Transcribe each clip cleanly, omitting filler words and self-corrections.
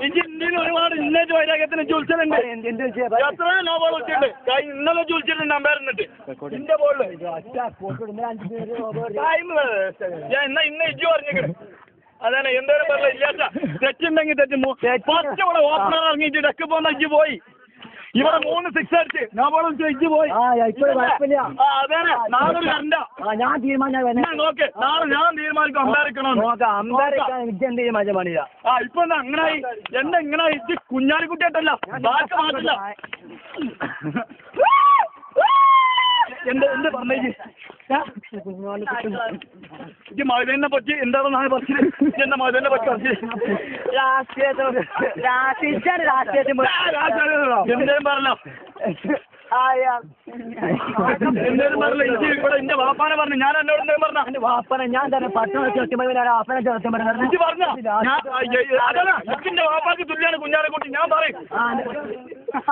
ഇന്ത്യയിൽ ഒരുപാട് ഇന്നേജ് വൈരാഗ്യത്തിന് ജുൽസലുണ്ട്. എത്ര നോബോൾ വെച്ചിട്ടുണ്ട് ഇന്നലെ ജുൽച്ചിട്ടുണ്ട് അമ്പയർ എന്നിട്ട് ഇന്റെ ബോളില് എന്നാ ഇന്ന് ഇജ്ജു പറഞ്ഞേക്കണ്. അതാണ് എന്തോരം പറഞ്ഞ ഇല്ലാത്ത തെറ്റുണ്ടെങ്കിൽ ഫസ്റ്റ് ഇവിടെ ഓപ്പണർ ഇറങ്ങിയിട്ട് ഡക്ക് പോകുന്ന ഇജ്ജ് പോയി. ഇവിടെ 3 6 അടിച്ച് നോബോൾ ഇജ്ജ് പോയി. അതെ നാളെ കണ്ട ഞാൻ തീരുമാനിക്കാം. നോക്ക് നാളെ ഞാൻ തീരുമാനിക്കും അമ്പയറിക്കണോ. ഇപ്പൊ എന്താ അങ്ങനായി എന്താ ഇങ്ങനെ ഇജ്ജ് കുഞ്ഞാലിക്കുട്ടിയായിട്ടല്ല ബാക്കി മാറ്റില്ല. എന്ത് പറഞ്ഞേ മൗലനെ പറ്റി എന്താണ് പറ്റി എന്താ മൗലനെ പറ്റി എന്തേലും പറഞ്ഞോ എന്തേലും പറഞ്ഞില്ല. ഇവിടെ എന്റെ വാപ്പാനെ പറഞ്ഞു ഞാൻ എന്നോട് എന്തേലും പറഞ്ഞ വാപ്പനെ ഞാൻ തന്നെ ഇജ്ജ് പറഞ്ഞോ അതല്ല എന്റെ വാപ്പാക്ക് തുല്യാണ് കുഞ്ഞാലെ കുട്ടി ഞാൻ പറയും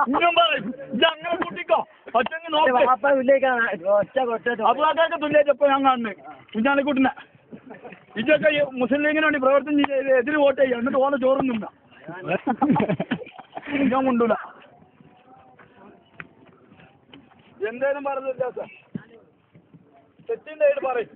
ഇന്നും പറയും ഇജ്ജ് അങ്ങനെ കൂട്ടിക്കോ ഒറ്റങ്ങ് നോക്ക് അബുബക്കർക്ക് തുല്യായിട്ടപ്പോ ഞാൻ കാണുന്നത് കുഞ്ഞാലിക്കുട്ടിനെ. ഇതൊക്കെ മുസ്ലിം ലീഗിന് വേണ്ടി പ്രവർത്തനം ചെയ്ത് എതിര് വോട്ട് ചെയ്യുക എന്നിട്ട് ഓനെ ചോറും തിന്ന ഞാൻ കൊണ്ടൂല എന്തേലും പറഞ്ഞില്ല തെറ്റിന്റെ പറയും